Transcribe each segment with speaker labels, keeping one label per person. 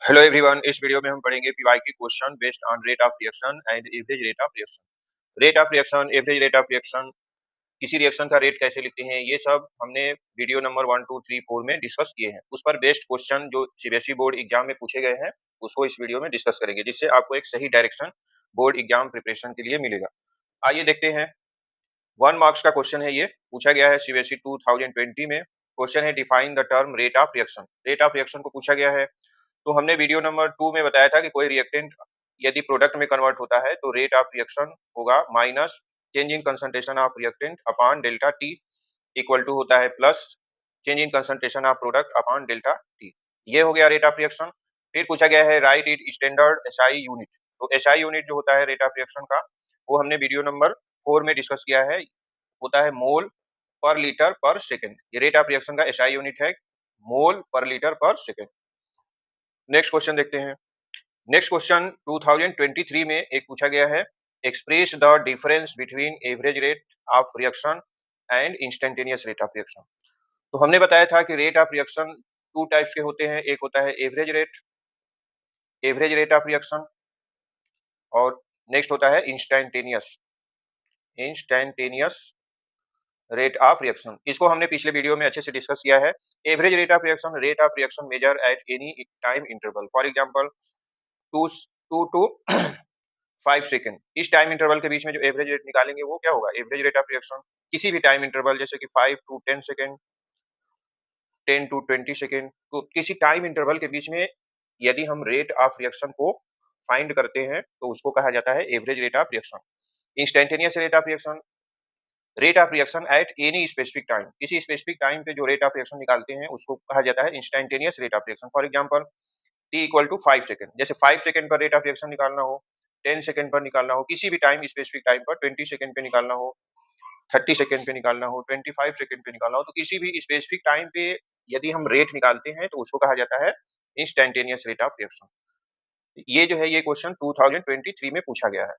Speaker 1: Hello everyone, इस video में हम पढ़ेंगे PYQ question based on rate of reaction and average rate of reaction. Rate of reaction, average rate of reaction, किसी reaction का rate कैसे लिखते हैं, ये सब हमने वीडियो नंबर 1, 2, 3, 4 में डिस्कस किए हैं। उस पर बेस्ड क्वेश्चन जो सीबीएसई बोर्ड एग्जाम में पूछे गए हैं उसको इस वीडियो में डिस्कस करेंगे, जिससे आपको एक सही डायरेक्शन बोर्ड एग्जाम प्रिपरेशन के लिए मिलेगा। आइए देखते हैं। 1 मार्क्स का क्वेश्चन है, ये पूछा गया है सीबीएसई 2020 में। क्वेश्चन है define the term rate of reaction. Rate of reaction को पूछा गया है। तो हमने वीडियो नंबर 2 में बताया था कि कोई रिएक्टेंट यदि प्रोडक्ट में कन्वर्ट होता है तो रेट ऑफ रिएक्शन होगा minus change in concentration of reactant upon delta T equal to होता है plus change in concentration of product upon delta T. ये हो गया रेट ऑफ रिएक्शन। फिर पूछा गया है right it standard SI unit. तो एसआई यूनिट जो होता है रेट ऑफ रिएक्शन का, वो हमने वीडियो नंबर 4 में डिस्कस किया है। होता है मोल पर लीटर पर सेकेंड। ये रेट ऑफ रिएक्शन का एसआई यूनिट है, मोल पर लीटर पर सेकेंड। नेक्स्ट क्वेश्चन देखते हैं। नेक्स्ट क्वेश्चन 2023 में एक पूछा गया है, express the difference between average rate of reaction and instantaneous rate of reaction. तो हमने बताया था कि रेट ऑफ रिएक्शन 2 टाइप्स के होते हैं। एक होता है एवरेज रेट ऑफ रिएक्शन, और नेक्स्ट होता है इंस्टेंटेनियस रेट ऑफ रिएक्शन। इसको हमने पिछले वीडियो में अच्छे से डिस्कस किया है। Average rate of reaction measure at any time interval, for example 2 to 5 second. इस टाइम इंटरवल के बीच में जो एवरेज रेट निकालेंगे वो क्या होगा, एवरेज रेट ऑफ रिएक्शन। किसी भी टाइम इंटरवल जैसे कि 5 टू 10 सेकंड, 10 टू 20 सेकंड, तो किसी टाइम इंटरवल के बीच में यदि हम रेट ऑफ रिएक्शन को फाइंड करते हैं तो उसको कहा जाता है average rate of reaction. Instantaneous rate of reaction at any specific time, किसी स्पेसिफिक टाइम पे जो रेट ऑफ रिएक्शन निकालते हैं उसको कहा जाता है instantaneous rate of reaction. For example t equal to 5 second, जैसे 5 सेकंड पर रेट ऑफ रिएक्शन निकालना हो, 10 सेकंड पर निकालना हो, किसी भी टाइम स्पेसिफिक टाइम पर 20 सेकंड पे निकालना हो, 30 सेकंड पे निकालना हो, 25 सेकंड पे निकालना हो, तो किसी भी स्पेसिफिक टाइम पे यदि हम रेट निकालते हैं तो उसको कहा जाता है इंस्टेंटेनियस रेट ऑफ रिएक्शन। ये जो है ये क्वेश्चन 2023 में पूछा गया है।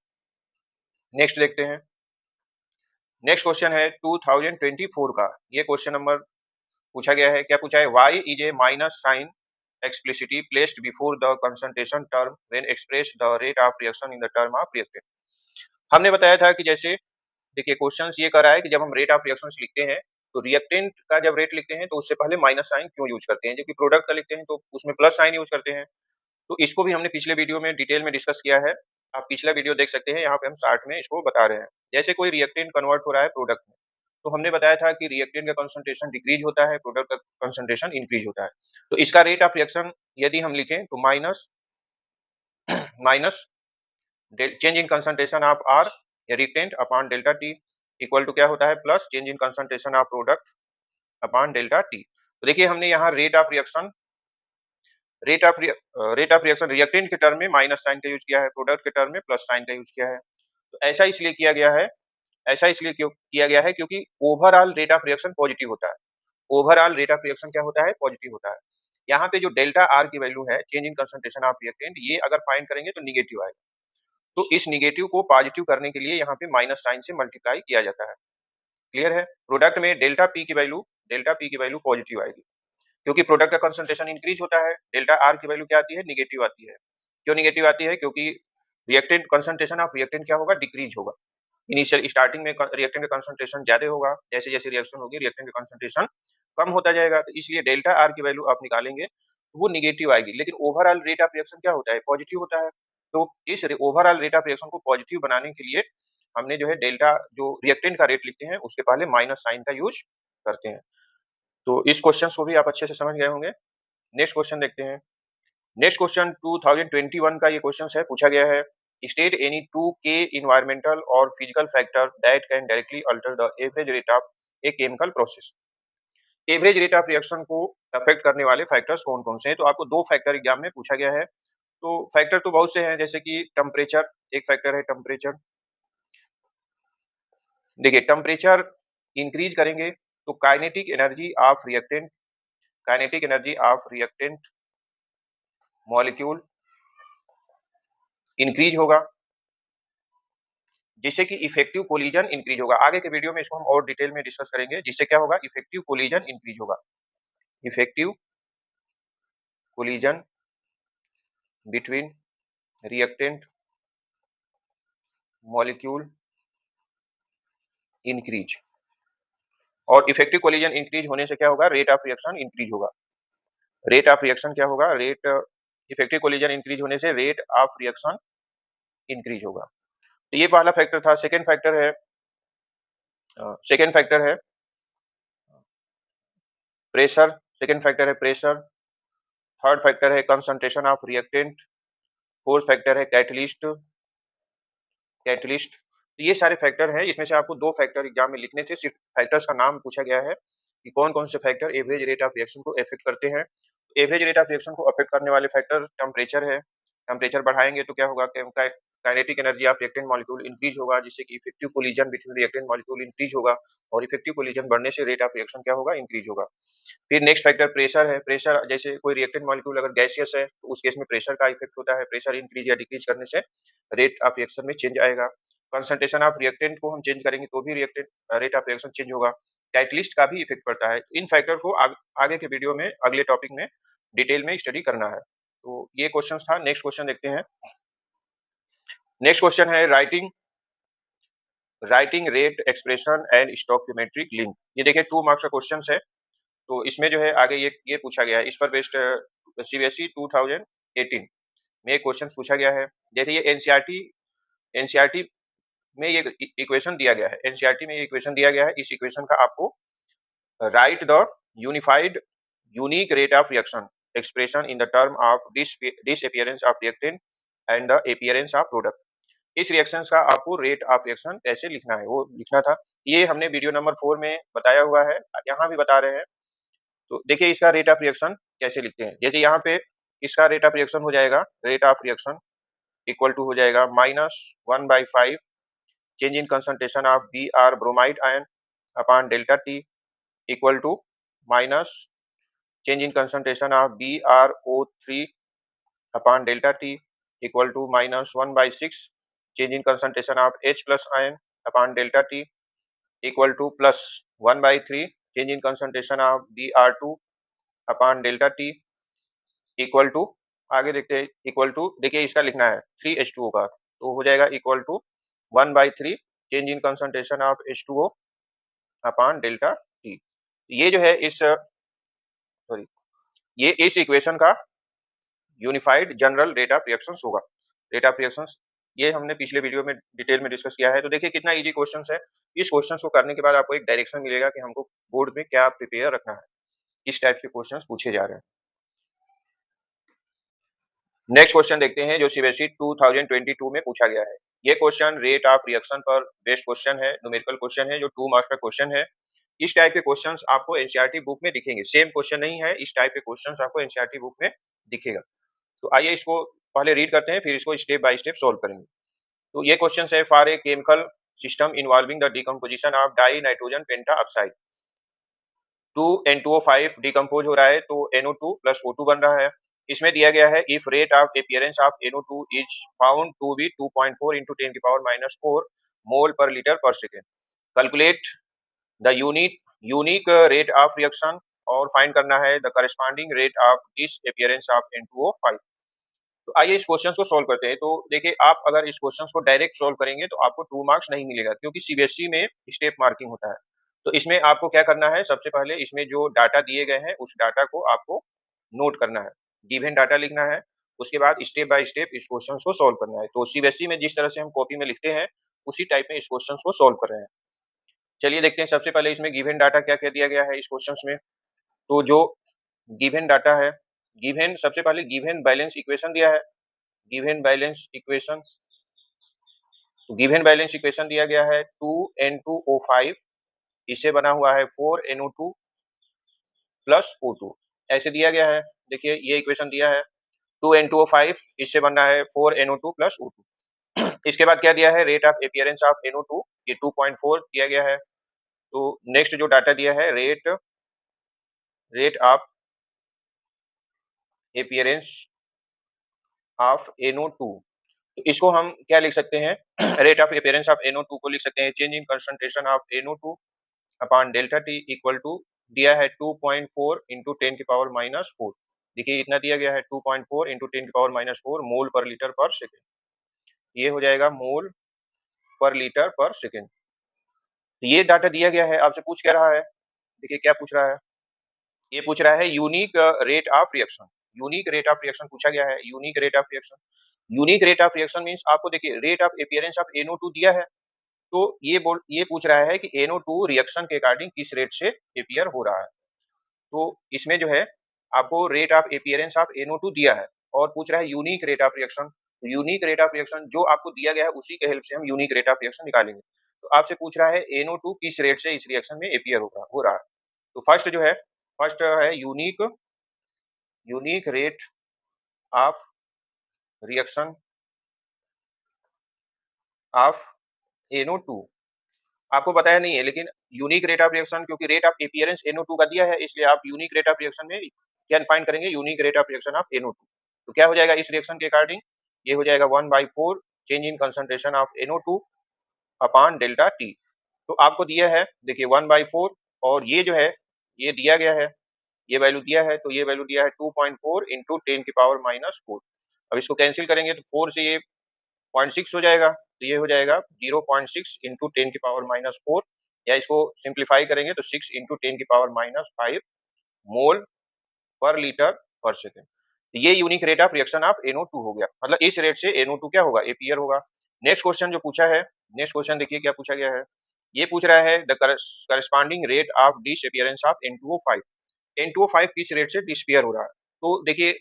Speaker 1: नेक्स्ट देखते हैं। नेक्स्ट क्वेश्चन है 2024 का। ये क्वेश्चन नंबर पूछा गया है, क्या पूछा है, y is a minus sign explicitly placed before the concentration term when express the rate of reaction in the term of reactant। हमने बताया था कि जैसे देखिए क्वेश्चन ये कर रहा है कि जब हम रेट ऑफ रिएक्शन लिखते हैं तो रिएक्टेंट का जब रेट लिखते हैं तो उससे पहले माइनस साइन क्यों यूज करते हैं, जबकि प्रोडक्ट का लिखते हैं तो उसमें प्लस साइन यूज करते हैं। तो इसको भी हमने पिछले वीडियो में डिटेल में डिस्कस किया है। आप पिछला वीडियो देख सकते हैं, यहाँ पे हम स्टार्ट में इसको बता रहे हैं। जैसे कोई रिएक्टेंट कन्वर्ट हो रहा है प्रोडक्ट में, तो हमने बताया था कि रिएक्टेंट का कंसंट्रेशन डिक्रीज होता है, प्रोडक्ट का कंसंट्रेशन इंक्रीज होता है। तो इसका रेट ऑफ रिएक्शन यदि हम लिखें तो minus change in concentration of R reactant upon delta T equal to क्या होता है, plus change in concentration of product upon delta T. तो देखिए हमने यहाँ रेट ऑफ रिएक्शन रिएक्टेंट के टर्म में माइनस साइन का यूज किया है, प्रोडक्ट के टर्म में प्लस साइन का यूज किया है। तो ऐसा इसलिए किया गया है, क्योंकि overall rate of reaction positive होता है। ओवरऑल रेट ऑफ रिएक्शन क्या होता है, पॉजिटिव होता है। यहाँ पे जो डेल्टा आर की वैल्यू है, change in concentration of reactant, ये अगर फाइंड करेंगे तो निगेटिव आएगा। तो इस निगेटिव को पॉजिटिव करने के लिए यहाँ पे माइनस साइन से मल्टीप्लाई किया जाता है। क्लियर है। प्रोडक्ट में डेल्टा पी की वैल्यू पॉजिटिव आएगी, क्योंकि प्रोडक्ट का कंसंट्रेशन इंक्रीज होता है। डेल्टा आर की वैल्यू क्या आती है, निगेटिव आती है। क्यों निगेटिव आती है, क्योंकि रिएक्टेंट कंसंट्रेशन ऑफ रिएक्टेंट क्या होगा, डिक्रीज होगा। इनिशियल स्टार्टिंग में रिएक्टेंट का कंसंट्रेशन ज्यादा होगा, जैसे जैसे रिएक्शन होगी रिएक्टेंट का कंसंट्रेशन कम होता जाएगा। तो इसलिए डेल्टा आर की वैल्यू आप निकालेंगे तो वो निगेटिव आएगी, लेकिन ओवरऑल रेट ऑफ रिएक्शन क्या होता है, पॉजिटिव होता है। तो इस ओवरऑल रेट ऑफ रिएक्शन को पॉजिटिव बनाने के लिए हमने जो है डेल्टा जो रिएक्टेंट का रेट लिखते हैं उसके पहले माइनस साइन का यूज करते हैं। तो इस क्वेश्चन को भी आप अच्छे से समझ गए होंगे। नेक्स्ट क्वेश्चन देखते हैं। नेक्स्ट क्वेश्चन 2021 का ये क्वेश्चन है, पूछा गया है स्टेट एनी 2K इन्वायरमेंटल और physical factor that can directly alter the average rate of a chemical process. Average rate of reaction को अफेक्ट करने वाले फैक्टर्स कौन कौन से हैं। तो आपको 2 फैक्टर एग्जाम में पूछा गया है। तो फैक्टर तो बहुत से हैं, जैसे कि टेम्परेचर एक फैक्टर है। टेम्परेचर देखिए, टेम्परेचर इंक्रीज करेंगे तो kinetic energy of reactant molecule increase होगा, जिससे कि इफेक्टिव कोलिजन इंक्रीज होगा। आगे के वीडियो में इसको हम और डिटेल में डिस्कस करेंगे, जिससे क्या होगा, इफेक्टिव कोलिजन इंक्रीज होगा। Effective collision between reactant molecule increase, और इफेक्टिव कोलिजन इंक्रीज होने से क्या होगा, रेट ऑफ रिएक्शन इंक्रीज होगा। रेट ऑफ रिएक्शन क्या होगा, रेट इफेक्टिव कोलिजन इंक्रीज होने से रेट ऑफ रिएक्शन इंक्रीज होगा। तो ये पहला फैक्टर था। सेकेंड फैक्टर है प्रेशर, सेकेंड फैक्टर है प्रेशर। थर्ड फैक्टर है concentration of reactant. Fourth factor है कैटलिस्ट। तो ये सारे फैक्टर हैं, इसमें से आपको दो फैक्टर एग्जाम में लिखने थे, सिर्फ फैक्टर्स का नाम पूछा गया है कि कौन कौन से factor average rate of reaction को इफेक्ट करते हैं। एवरेज रेट ऑफ रिएक्शन को अफेक्ट करने वाले फैक्टर टेम्परेचर है। टेम्परेचर बढ़ाएंगे तो क्या होगा, kinetic energy of reactant molecule increase होगा, जिससे कि effective collision between reactant molecule increase होगा, और इफेक्टिव कोलिजन बढ़ने से रेट ऑफ रिएक्शन क्या होगा, इंक्रीज होगा। फिर नेक्स्ट फैक्टर प्रेशर है। प्रेशर, जैसे कोई रिएक्टेंट मॉलिक्यूल अगर गैसियस है तो उस केस में प्रेशर का इफेक्ट होता है। प्रेशर इंक्रीज या डिक्रीज करने से रेट ऑफ रिएक्शन में चेंज आएगा। कंसंट्रेशन ऑफ रिएक्टेंट को हम चेंज करेंगे तो भी reactant rate of reaction change होगा। कैटलिस्ट का भी इफेक्ट पड़ता है। इन फैक्टर को आगे के वीडियो में, अगले टॉपिक में डिटेल में स्टडी करना है। तो ये क्वेश्चन था। नेक्स्ट क्वेश्चन देखते हैं। नेक्स्ट क्वेश्चन है writing rate expression and stoichiometric link. ये देखिए 2 मार्क्स का क्वेश्चन है। तो इसमें जो है आगे ये पूछा गया है, इस पर बेस्ड सीबीएसई 2018 में एक क्वेश्चन पूछा गया है। जैसे ये एनसीईआरटी में ये इक्वेशन दिया गया है, एनसीईआरटी में ये इक्वेशन दिया गया है। इस इक्वेशन का आपको right the unified unique rate of reaction expression in the term of disappearance of reactant and the appearance of product. इस रिएक्शन का आपको रेट ऑफ रिएक्शन कैसे लिखना है वो लिखना था। ये हमने वीडियो नंबर 4 में बताया हुआ है, यहाँ भी बता रहे हैं। तो देखिए इसका रेट ऑफ रिएक्शन कैसे लिखते हैं। जैसे यहाँ पे इसका रेट ऑफ रिएक्शन हो जाएगा, rate of reaction equal to हो जाएगा -1/5 change in concentration of Br bromide ion upon delta T equal to minus change in concentration of BrO3 upon delta T equal to -1/6 change in concentration of H plus ion upon delta T equal to +1/3 change in concentration of Br2 upon delta T equal to, आगे देखते हैं, equal to, देखिए इसका लिखना है 3H2O का, तो हो जाएगा equal to 1/3 change in concentration of H2O upon delta T। ये जो है ये इस इक्वेशन का unified general rate of reactions होगा। रेट ऑफ रिएक्शंस ये हमने पिछले वीडियो में डिटेल में डिस्कस किया है। तो देखिए कितना इजी क्वेश्चन है। इस क्वेश्चन को करने के बाद आपको एक डायरेक्शन मिलेगा कि हमको बोर्ड में क्या प्रिपेयर रखना है, किस टाइप के क्वेश्चन पूछे जा रहे हैं। नेक्स्ट क्वेश्चन देखते हैं जो सीबीएसई 2022 में पूछा गया है। ये क्वेश्चन रेट ऑफ रिएक्शन पर बेस्ड क्वेश्चन है, न्यूमेरिकल क्वेश्चन है, जो 2 मार्क्स का क्वेश्चन है। इस टाइप के क्वेश्चंस आपको एनसीईआरटी बुक में दिखेंगे। सेम क्वेश्चन नहीं है, इस टाइप के क्वेश्चंस आपको एनसीईआरटी बुक में दिखेगा। तो आइए इसको पहले रीड करते हैं, फिर इसको स्टेप बाय स्टेप सोल्व करेंगे। तो ये क्वेश्चन है, for a chemical system involving the decomposition of die nitrogen penta oxide 2N2O5 decompose हो रहा है तो NO2 प्लस O2 बन रहा है। इसमें दिया गया है if rate of appearance of NO2 is found to be 2.4 into 10 की पावर -4 मोल पर लीटर पर second. Calculate the unique rate of reaction, और फाइंड करना है the corresponding rate of this appearance of N2O5। तो आइए इस क्वेश्चन को सोल्व करते हैं। तो देखिए आप अगर इस क्वेश्चन को डायरेक्ट सोल्व करेंगे तो आपको 2 मार्क्स नहीं मिलेगा, क्योंकि सीबीएसई में स्टेप मार्किंग होता है। तो इसमें आपको क्या करना है, सबसे पहले इसमें जो डाटा दिए गए हैं उस डाटा को आपको नोट करना है, गिवन डाटा लिखना है। उसके बाद स्टेप बाय स्टेप इस क्वेश्चन को सोल्व करना है। तो सीबीएसई में जिस तरह से हम कॉपी में लिखते हैं उसी टाइप में इस क्वेश्चन को सोल्व कर रहे हैं। चलिए देखते हैं सबसे पहले इसमें गिवन डाटा क्या क्या दिया गया है इस क्वेश्चन में। तो जो गिवन डाटा है, गिवन सबसे पहले गिवन बैलेंस इक्वेशन दिया है। Given balance equation, given balance equation दिया गया है 2N2O5, इससे बना हुआ है 4NO2 प्लस O2, ऐसे दिया गया है। देखिए ये इक्वेशन दिया है 2N2O5, इससे बन रहा है 4NO2 प्लस O2। इसके बाद क्या दिया है, rate of appearance of NO2, ये 2.4 दिया गया है। तो नेक्स्ट जो डाटा दिया है rate of appearance of NO2, तो इसको हम क्या लिख सकते हैं, rate of appearance of NO2 को लिख सकते हैं change in concentration of NO2 upon delta T equal to दिया है 2.4 into 10 की पावर -4। देखिए इतना दिया गया है 2.4 इंटू 10⁻⁻4 मोल पर लीटर पर सेकेंड, ये हो जाएगा मोल पर लीटर पर सेकेंड। तो ये डाटा दिया गया है, आपसे पूछ क्या रहा है, देखिए क्या पूछ रहा है, ये पूछ रहा है unique rate of reaction. Unique rate of reaction पूछा गया है, unique rate of reaction. Unique rate of reaction means आपको देखिए rate of appearance of NO2 दिया है, तो ये पूछ रहा है कि NO2 रिएक्शन के अकॉर्डिंग किस रेट से अपीयर हो रहा है। तो इसमें जो है आपको rate of appearance of NO2 दिया है और पूछ रहा है unique rate of reaction. Unique rate of reaction जो आपको दिया गया है उसी के हेल्प से हम यूनिक रेट ऑफ रिएक्शन निकालेंगे। तो आपसे पूछ रहा है NO2 किस रेट से इस रिएक्शन में अपीयर हो रहा है। तो फर्स्ट जो है, फर्स्ट है unique rate of reaction of NO2। आपको बताया नहीं है लेकिन यूनिक रेट ऑफ रिएक्शन, क्योंकि रेट ऑफ अपीयरेंस NO2 का दिया है इसलिए आप यूनिक रेट ऑफ रिएक्शन में क्या फाइंड करेंगे, unique rate of reaction of NO2। तो क्या हो जाएगा इस रिएक्शन के अकॉर्डिंग, ये हो जाएगा 1/4 change in concentration of NO2 upon delta T. तो आपको दिया है देखिए 1/4 और ये जो है ये दिया गया है, ये वैल्यू दिया है, तो ये वैल्यू दिया है 2.4 इंटू 10⁻⁻4। अब इसको कैंसिल करेंगे तो 4 से ये 0.6 हो जाएगा, तो ये हो जाएगा 0.6 इंटू 10⁻⁻4, या इसको सिंप्लीफाई करेंगे तो 6 इंटू 10⁻⁵ मोल पर लीटर पर सेकेंड। ये unique rate of reaction of NO2 हो गया, मतलब इस रेट से NO2 क्या होगा, अपीयर होगा। नेक्स्ट क्वेश्चन जो पूछा है, नेक्स्ट क्वेश्चन देखिए क्या पूछा गया है, ये पूछ रहा है the corresponding rate of disappearance of N2O5। N2O5 किस रेट से डिसअपीयर हो रहा है। तो देखिए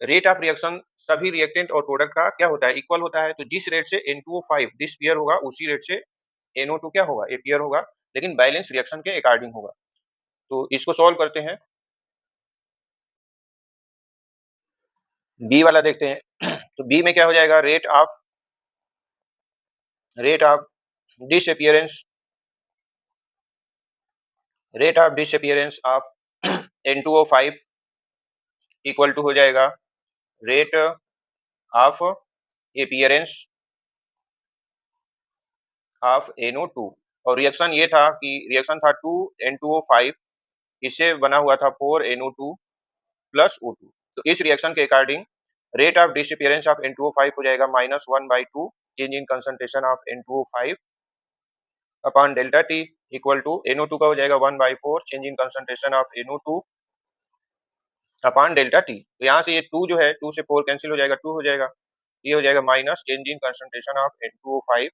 Speaker 1: रेट ऑफ रिएक्शन सभी रिएक्टेंट और प्रोडक्ट का क्या होता है, इक्वल होता है। तो जिस रेट से N2O5 डिसअपीयर होगा उसी रेट से NO2 क्या होगा, अपीयर होगा, लेकिन बैलेंस रिएक्शन के अकॉर्डिंग होगा। तो इसको सॉल्व करते हैं, बी वाला देखते हैं। तो बी में क्या हो जाएगा, rate of disappearance of N2O5 equal to हो जाएगा rate of appearance of NO2। और रिएक्शन ये था कि रिएक्शन था 2N2O5, इससे बना हुआ था 4NO2 प्लस O2। तो इस रिएक्शन के according rate of disappearance of N2O5 हो जाएगा -1/2 change in concentration of N2O5 upon delta T equal to NO2 का हो जाएगा 1/4 change in concentration of NO2 upon delta T. तो यहाँ से ये 2 जो है 2 से 4 कैंसिल हो जाएगा, 2 हो जाएगा, ये हो जाएगा minus change in concentration of N2O5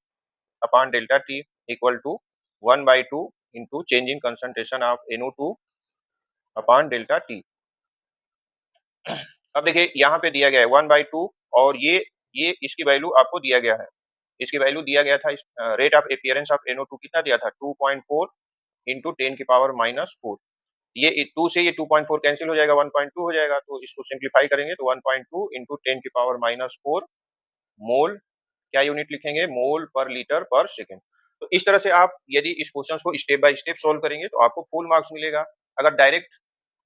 Speaker 1: upon delta T equal to 1/2 into change in concentration of NO2 upon delta T. अब देखिए यहाँ पे दिया गया है 1/2 और ये इसकी वैल्यू आपको दिया गया है, इसकी वैल्यू दिया गया था, rate of appearance of NO2 कितना दिया था 2.4 इंटू 10⁻⁻4। ये 2 से ये 2.4 कैंसिल हो जाएगा, 1.2 हो जाएगा। तो इसको सिंप्लीफाई करेंगे तो 1.2 इंटू 10⁻⁻4 मोल, क्या यूनिट लिखेंगे, मोल पर लीटर पर सेकेंड। तो इस तरह से आप यदि इस क्वेश्चन को स्टेप बाय स्टेप सोल्व करेंगे तो आपको फुल मार्क्स मिलेगा। अगर डायरेक्ट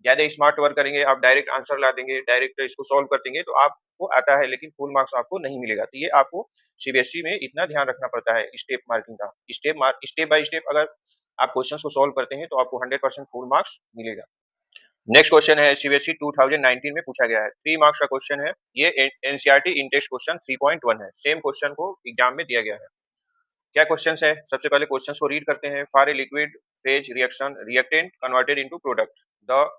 Speaker 1: ज्यादा स्मार्ट वर्क करेंगे, आप डायरेक्ट आंसर ला देंगे, डायरेक्ट इसको सोल्व कर देंगे तो आपको आता है लेकिन फुल मार्क्स आपको नहीं मिलेगा। तो ये आपको सीबीएसई में इतना ध्यान रखना पड़ता है स्टेप मार्किंग का। स्टेप बाय स्टेप अगर आप क्वेश्चन को सोल्व करते हैं तो आपको 100% फुल मार्क्स मिलेगा। नेक्स्ट क्वेश्चन है सीबीएसई 2019 में पूछा गया है, 3 मार्क्स का क्वेश्चन है। ये एनसीईआरटी इंटेक्स क्वेश्चन 3.1 है, सेम क्वेश्चन को एग्जाम में दिया गया है। क्या क्वेश्चन है, सबसे पहले क्वेश्चन को रीड करते हैं। For a liquid phase reaction reactant converted into product, the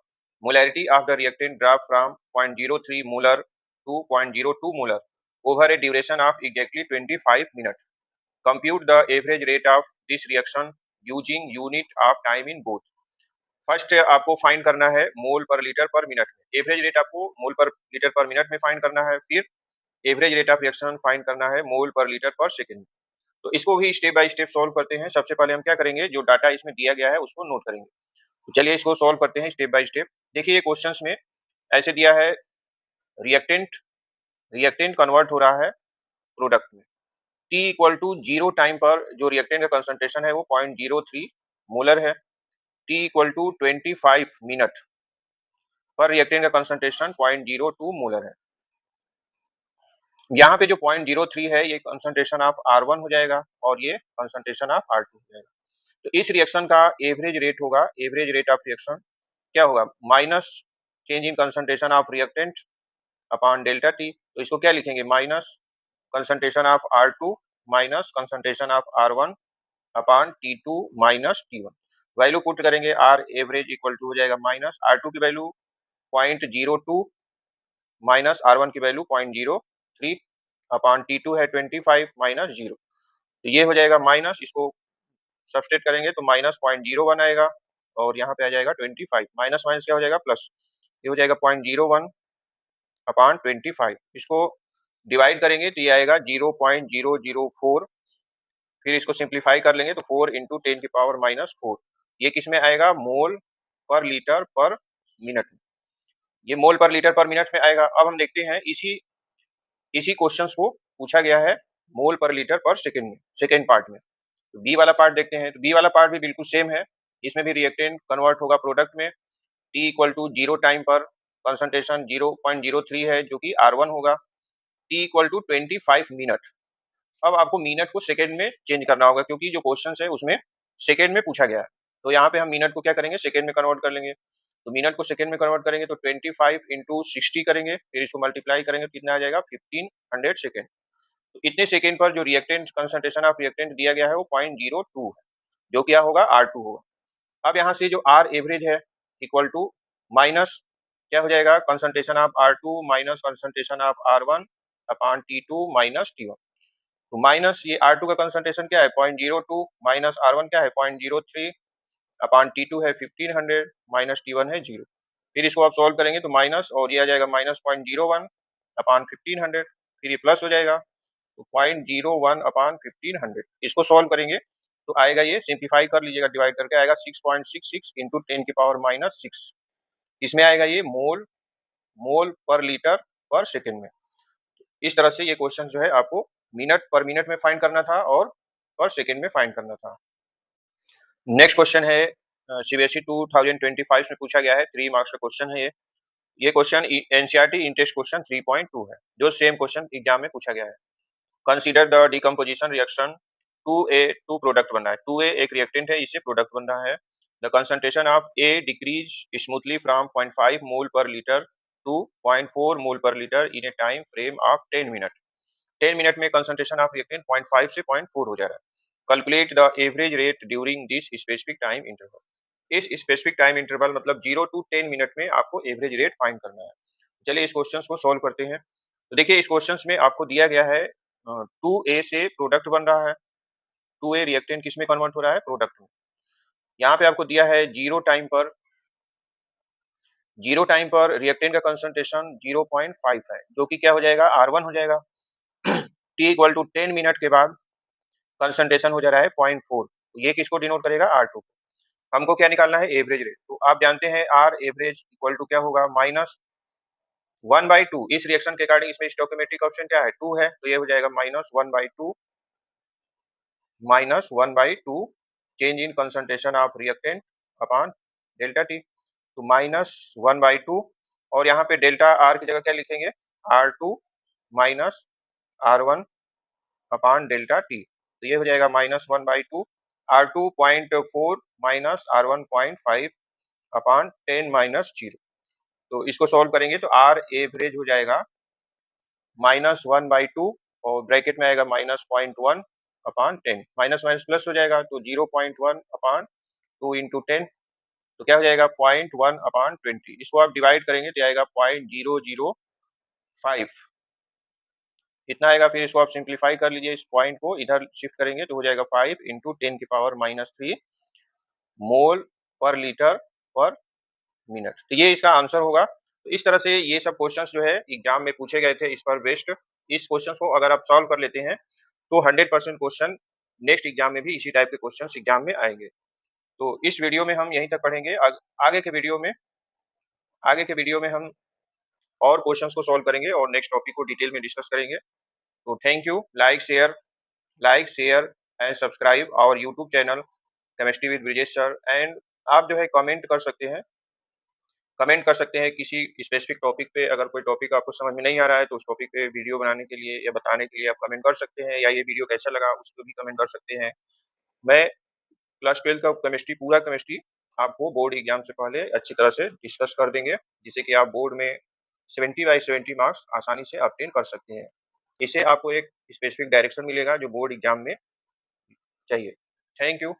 Speaker 1: molarity of the reactant drop from 0.03 molar to 0.02 molar over a duration of exactly 25 minute. Compute the average rate of this reaction using unit of time in both. First आपको find करना है मोल पर litre पर minute में, average rate आपको मोल पर litre पर minute में फाइंड करना है, फिर average rate of reaction find करना है मोल पर लीटर पर सेकेंड। तो इसको भी स्टेप बाय स्टेप सोल्व करते हैं। सबसे पहले हम क्या करेंगे, जो डाटा इसमें दिया गया है उसको नोट करेंगे। तो चलिए इसको सोल्व करते हैं स्टेप बाय स्टेप। देखिए क्वेश्चंस में ऐसे दिया है, रिएक्टेंट रिएक्टेंट कन्वर्ट हो रहा है प्रोडक्ट में, टी इक्वल टू 0 टाइम पर जो रिएक्टेंट का कंसंट्रेशन है वो 0.03 मोलर है, टी इक्वल टू 25 मिनट पर रिएक्टेंट का कंसंट्रेशन 0.02 मोलर है। यहाँ पे जो 0.03 है ये कंसंट्रेशन ऑफ R1 हो जाएगा और ये कंसंट्रेशन ऑफ R2 हो जाएगा। तो इस रिएक्शन का एवरेज रेट होगा, एवरेज रेट ऑफ रिएक्शन क्या होगा, change in concentration of reactant upon delta T. तो इसको क्या लिखेंगे, minus concentration of R2 minus concentration of R1 upon T2 minus T1। Value put करेंगे, आर एवरेज इक्वल टू हो जाएगा माइनस R2 की वैल्यू 0.02 माइनस R1 की value 0.03 upon T2 है 25 माइनस 0। तो ये हो जाएगा माइनस, इसको सब्सट्रेट करेंगे तो माइनस 0.01 आएगा और यहाँ पे आ जाएगा 25, माइनस माइनस क्या हो जाएगा प्लस, ये हो जाएगा 0.01 अपॉन 25। इसको डिवाइड करेंगे तो ये आएगा 0.004, फिर इसको सिंप्लीफाई कर लेंगे तो 4 इंटू 10 की पावर माइनस 4। ये किस में आएगा, मोल पर लीटर पर मिनट में, ये मोल पर लीटर पर मिनट में आएगा। अब हम देखते हैं इसी इसी क्वेश्चंस को पूछा गया है मोल पर लीटर पर सेकेंड में, सेकेंड पार्ट में। तो बी वाला पार्ट देखते हैं, तो बी वाला पार्ट भी बिल्कुल सेम है, इसमें भी रिएक्टेंट कन्वर्ट होगा प्रोडक्ट में, टी इक्वल टू 0 टाइम पर कंसंट्रेशन 0.03 है जो कि R1 होगा, टी इक्वल टू 25 मिनट। अब आपको मिनट को सेकेंड में चेंज करना होगा क्योंकि जो क्वेश्चन है उसमें सेकेंड में पूछा गया है। तो यहाँ पे हम मिनट को क्या करेंगे, सेकेंड में कन्वर्ट कर लेंगे। तो मिनट को सेकेंड में कन्वर्ट करेंगे तो 25 इंटू 60 करेंगे, फिर इसको मल्टीप्लाई करेंगे तो कितना आ जाएगा 1500 सेकेंड। तो इतने सेकेंड पर जो रिएक्टेंट कंसंट्रेशन ऑफ रिएक्टेंट दिया गया है वो 0.02 है, जो क्या होगा R2 होगा। अब यहाँ से जो R एवरेज है इक्वल टू माइनस क्या हो जाएगा, concentration of R2 minus concentration of R1 upon T2 minus T1। तो माइनस ये R2 का कंसंट्रेशन क्या है 0.02 माइनस R1 क्या है 0.03 अपॉन T2 है 1500 माइनस T1 है 0। फिर इसको आप सॉल्व करेंगे तो माइनस और ये आ जाएगा माइनस 0.01 अपॉन 1500, फिर ये प्लस हो जाएगा तो 0.01 अपॉन 1500। इसको सॉल्व करेंगे तो आएगा, ये सिंप्लीफाई कर लीजिएगा डिवाइड करके, आएगा 6.66 इंटू 10 की पावर माइनस 6। इसमें आएगा ये मोल, मोल पर लीटर पर सेकेंड में। इस तरह से ये क्वेश्चन जो है आपको मिनट पर मिनट में फाइंड करना था और पर सेकेंड में फाइंड करना था। नेक्स्ट क्वेश्चन है सीबीएसई 2025 में पूछा गया है, 3 मार्क्स का क्वेश्चन है ये क्वेश्चन एनसीईआरटी इन टेस्ट क्वेश्चन 3.2 है, जो सेम क्वेश्चन एग्जाम में पूछा गया है। Consider the decomposition reaction 2A, 2 product बन रहा है, 2A एक रिएक्टेंट है, इससे प्रोडक्ट बन रहा है। The concentration of A decrease smoothly from 0.5 मोल पर लीटर टू 0.4 मोल पर litre in A time frame of 10 minute. 10 minute में कंसंट्रेशन ऑफ रिएक्टेंट 0.5 से 0.4 हो जा रहा है। Calculate the average rate during this specific time interval. इस स्पेसिफिक टाइम इंटरवल मतलब 0 टू 10 मिनट में आपको एवरेज रेट फाइंड करना है। चलिए इस क्वेश्चन को सॉल्व करते हैं। तो देखिए इस क्वेश्चन में आपको दिया गया है 2A से प्रोडक्ट बन रहा है, 2A रिएक्टेंट किस में कन्वर्ट हो रहा है, प्रोडक्ट में। यहाँ पे आपको दिया है 0 टाइम पर रिएक्टेंट का कंसंट्रेशन 0.5 है, जो कि क्या हो जाएगा R1 हो जाएगा। T इक्वल टू 10 मिनट के बाद कंसंट्रेशन हो जा रहा है 0.4, तो ये किसको डिनोट करेगा, R2। हमको क्या निकालना है, एवरेज रेट। तो आप जानते हैं R एवरेज इक्वल टू क्या होगा, माइनस 1/2। इस रिएक्शन के अकॉर्डिंग इसमें स्टोइकोमेट्रिक कांस्टेंट क्या है, 2 है, तो ये हो जाएगा minus 1/2 change in concentration of reactant upon delta T. तो माइनस 1/2 और यहाँ पे डेल्टा आर की जगह क्या लिखेंगे, R2 minus R1 upon delta T. तो ये हो जाएगा -1/2 R2 0.4 minus R1 0.5 upon 10 minus 0। तो इसको सॉल्व करेंगे तो R एवरेज हो जाएगा -1/2 और ब्रैकेट में आएगा -0.1 अपॉन 10, माइनस माइनस प्लस हो जाएगा तो 0.1 अपॉन 2 इंटू 10, तो क्या हो जाएगा 0.1 अपॉन 20। इसको आप डिवाइड करेंगे तो आएगा 0.005 इतना आएगा। फिर इसको आप सिंप्लीफाई कर लीजिए, इस पॉइंट को इधर शिफ्ट करेंगे तो हो जाएगा 5 इंटू 10 की पावर -3 मोल पर लीटर पर मिनट। तो ये इसका आंसर होगा। तो इस तरह से ये सब क्वेश्चंस जो है एग्जाम में पूछे गए थे, इस पर बेस्ड इस क्वेश्चंस को अगर आप सॉल्व कर लेते हैं तो 100% क्वेश्चन नेक्स्ट एग्जाम में भी इसी टाइप के क्वेश्चंस एग्जाम में आएंगे। तो इस वीडियो में हम यहीं तक पढ़ेंगे। आगे के वीडियो में हम और क्वेश्चंस को सॉल्व करेंगे और नेक्स्ट टॉपिक को डिटेल में डिस्कस करेंगे। तो thank you. Like share and subscribe our YouTube channel chemistry with Brijesh sir. And आप जो है कमेंट कर सकते हैं किसी स्पेसिफिक टॉपिक पे। अगर कोई टॉपिक आपको समझ में नहीं आ रहा है तो उस टॉपिक पे वीडियो बनाने के लिए या बताने के लिए आप कमेंट कर सकते हैं, या ये वीडियो कैसा लगा उसको भी कमेंट कर सकते हैं। मैं क्लास 12 का पूरा केमिस्ट्री आपको बोर्ड एग्जाम से पहले अच्छी तरह से डिस्कस कर देंगे, जिससे कि आप बोर्ड में 70 बाई 70 मार्क्स आसानी से ऑब्टेन कर सकते हैं। इससे आपको एक स्पेसिफिक डायरेक्शन मिलेगा जो बोर्ड एग्जाम में चाहिए। Thank you.